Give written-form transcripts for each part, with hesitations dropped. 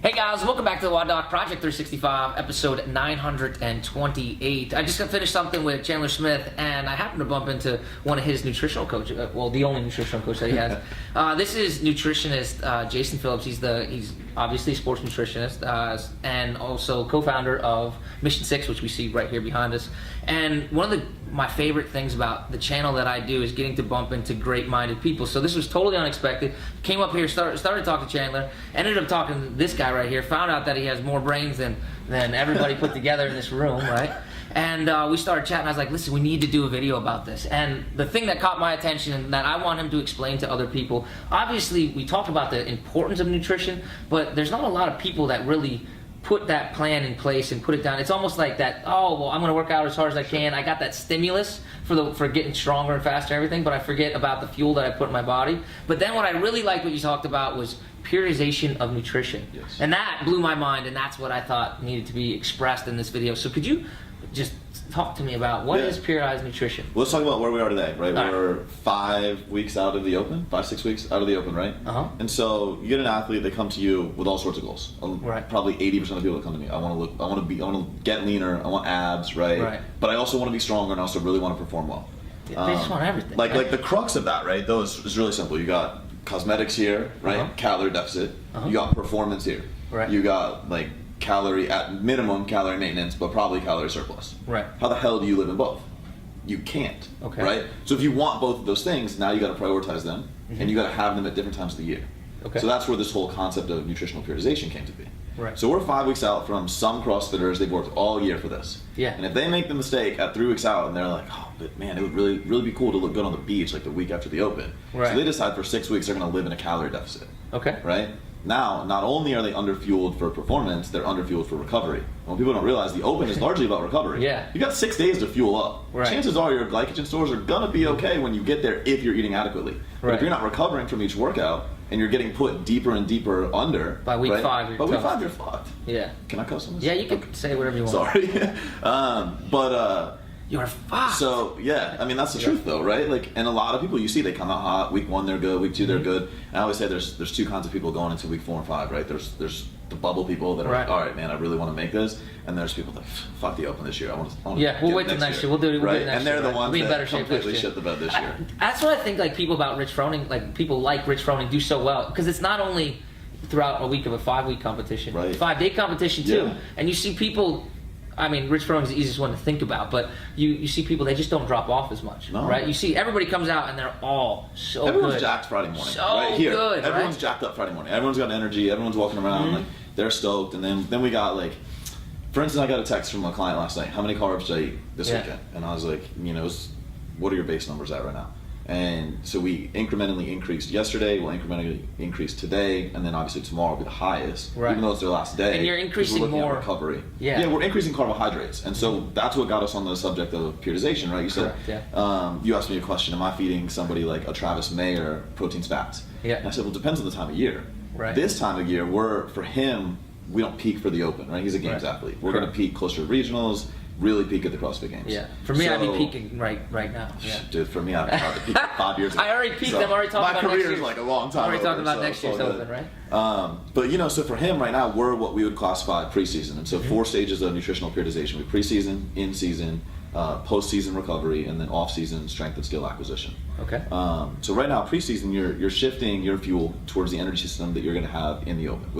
Hey guys, welcome back to the WODdoc Project 365, episode 928. I just got finished something with Chandler Smith, and I happened to bump into one of his nutritional coaches, well, the only nutritional coach that he has. This is nutritionist Jason Phillips. He's obviously a sports nutritionist, and also co-founder of Mission 6, which we see right here behind us. And one of my favorite things about the channel that I do is getting to bump into great-minded people. So this was totally unexpected. Came up here, started talking to Chandler, ended up talking to this guy right here, found out that he has more brains than everybody put together in this room, right? And we started chatting. I was like, listen, we need to do a video about this. And the thing that caught my attention and that I want him to explain to other people, obviously we talk about the importance of nutrition, but there's not a lot of people that really put that plan in place and put it down. It's almost like that, oh, well, I'm going to work out as hard as I can. I got that stimulus for getting stronger and faster and everything, but I forget about the fuel that I put in my body. But then what I really liked what you talked about was periodization of nutrition. Yes. And that blew my mind, and that's what I thought needed to be expressed in this video. So could you just talk to me about what is periodized nutrition? Well, let's talk about where we are today, right? All We're 5 weeks out of the open, 5-6 weeks out of the open, right? Uh-huh. And so you get an athlete, they come to you with all sorts of goals. Right. Probably 80% of the people that come to me, I want to get leaner, I want abs, right? Right. But I also want to be stronger and I also really want to perform well. Yeah, they just want everything. Like the crux of that, right? Those is really simple. You got cosmetics here, right? Uh-huh. Calorie deficit. Uh-huh. You got performance here. Right. You got like calorie at minimum calorie maintenance, but probably calorie surplus. Right. How the hell do you live in both? You can't. Okay. Right? So if you want both of those things, now you got to prioritize them, and you got to have them at different times of the year. Okay. So that's where this whole concept of nutritional periodization came to be. Right. So we're 5 weeks out from some CrossFitters. They've worked all year for this. Yeah. And if they make the mistake at 3 weeks out and they're like, oh, but man, it would really be cool to look good on the beach like the week after the open. Right. So they decide for 6 weeks they're going to live in a calorie deficit. Okay. Right? Now, not only are they underfueled for performance, they're underfueled for recovery. And what people don't realize, the open is largely about recovery. Yeah. You got 6 days to fuel up. Right. Chances are your glycogen stores are gonna be okay when you get there if you're eating adequately. But Right. if you're not recovering from each workout and you're getting put deeper and deeper under, By week right? 5, you're by week toast. 5 you're fucked. Yeah. Can I cuss on this? Yeah, you can Okay. say whatever you want. Sorry. But You're fucked. so yeah, I mean that's the truth though, right? Like, and a lot of people you see they come out hot. Week 1 they're good. Week 2 they're good. And I always say there's 2 kinds of people going into week 4 and 5, right? There's the bubble people that are Right. like, all right, man, I really want to make this, and there's people that fuck the open this year. I want to. Yeah, we'll wait till next year. We'll do it right? next And they're year, the right? ones We'll be in better that shape completely next year. shit the bed this year. That's what I think. Like people about Rich Froning, like people like Rich Froning do so well because it's not only throughout a week of a 5-week competition, Right. 5-day competition too, Yeah. and you see people. I mean, Rich Froning's the easiest one to think about, but you see people, they just don't drop off as much, No. right? You see everybody comes out and they're all so Everyone's good. jacked Friday morning. So right here. good, Everyone's right? jacked up Friday morning. Everyone's got energy. Everyone's walking around like they're stoked. And then we got like, for instance, I got a text from a client last night. How many carbs did I eat this Yeah. weekend? And I was like, what are your base numbers at right now? And so we incrementally increased yesterday. We'll incrementally increase today, and then obviously tomorrow will be the highest, Right. even though it's their last day. And you're 'cause increasing we're looking more- at recovery. Yeah. Yeah, we're increasing carbohydrates, and so that's what got us on the subject of periodization, right? You said, Correct, you asked me a question: am I feeding somebody like a Travis Mayer proteins fats? Yeah. And I said, well, it depends on the time of year. Right. This time of year, for him, we don't peak for the open, right? He's a games Right. athlete. We're Correct. going to peak closer to regionals, really peak at the CrossFit Games. Yeah. For me, I'd be So- peaking right now. Yeah. Dude, for me, I've had to peak 5 years ago. I already peaked. I'm already talking about my next career is year's. like a long time I'm already talking over, about so next it's all year's good. open, right? But so for him right now, we're what we would classify preseason. And so 4 stages of nutritional periodization. We preseason, in-season, post-season recovery, and then off-season strength and skill acquisition. Okay. So right now, preseason, you're shifting your fuel towards the energy system that you're going to have in the open,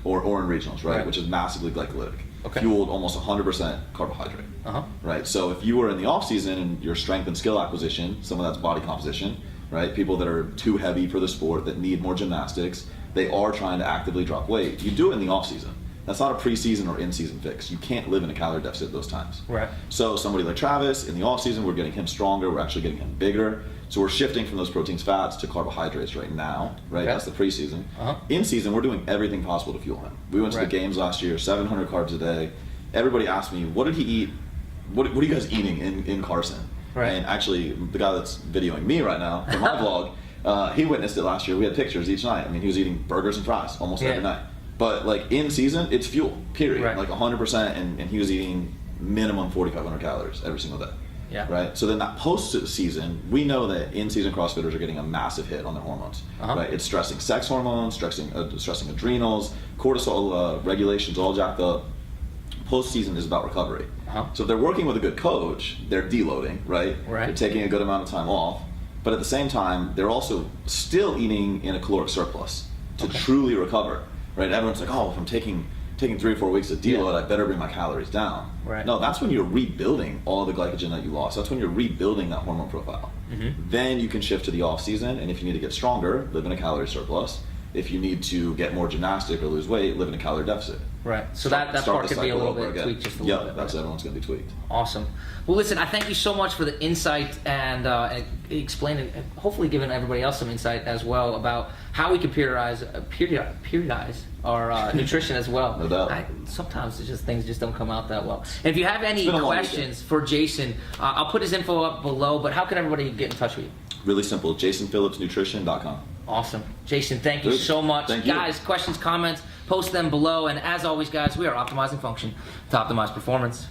or in regionals, right? Right. Which is massively glycolytic, Okay. fueled almost 100% carbohydrate. Uh-huh. Right. So if you were in the off season and your strength and skill acquisition, some of that's body composition, right? People that are too heavy for the sport, that need more gymnastics, they are trying to actively drop weight. You do it in the off season. That's not a preseason or in-season fix. You can't live in a calorie deficit those times. Right. So somebody like Travis, in the off season, we're getting him stronger. We're actually getting him bigger. So we're shifting from those proteins, fats to carbohydrates right now, right? Okay. That's the preseason. Uh-huh. In season, we're doing everything possible to fuel him. We went to Right. the games last year, 700 carbs a day. Everybody asked me, what did he eat? What are you guys eating in Carson? Right. And actually, the guy that's videoing me right now for my vlog, he witnessed it last year. We had pictures each night. I mean, he was eating burgers and fries almost every night. But like in season, it's fuel, period. Right. Like 100%, and he was eating minimum 4,500 calories every single day. Yeah. Right. So then that post-season, we know that in-season CrossFitters are getting a massive hit on their hormones. Right. It's stressing sex hormones, stressing adrenals, cortisol regulations all jacked up. Post-season is about recovery. So if they're working with a good coach, they're deloading, right? They're taking a good amount of time off, but at the same time, they're also still eating in a caloric surplus to truly recover, right? Everyone's like, oh, if I'm taking 3 or 4 weeks of deload, I better bring my calories down. Right. No, that's when you're rebuilding all the glycogen that you lost. That's when you're rebuilding that hormone profile. Then you can shift to the off season, and if you need to get stronger, live in a calorie surplus. If you need to get more gymnastic or lose weight, live in a calorie deficit. Right. So that part could be a little bit tweaked just a little bit. Yeah, that's everyone's going to be tweaked. Awesome. Well, listen, I thank you so much for the insight and explaining, and hopefully giving everybody else some insight as well about how we can periodize our nutrition as well. No doubt. Sometimes things just don't come out that well. And if you have any questions for Jason, I'll put his info up below, but how can everybody get in touch with you? Really simple, jasonphillipsnutrition.com. Awesome. Jason, thank you so much. Thank you. Guys, questions, comments, post them below. And as always, guys, we are optimizing function to optimize performance.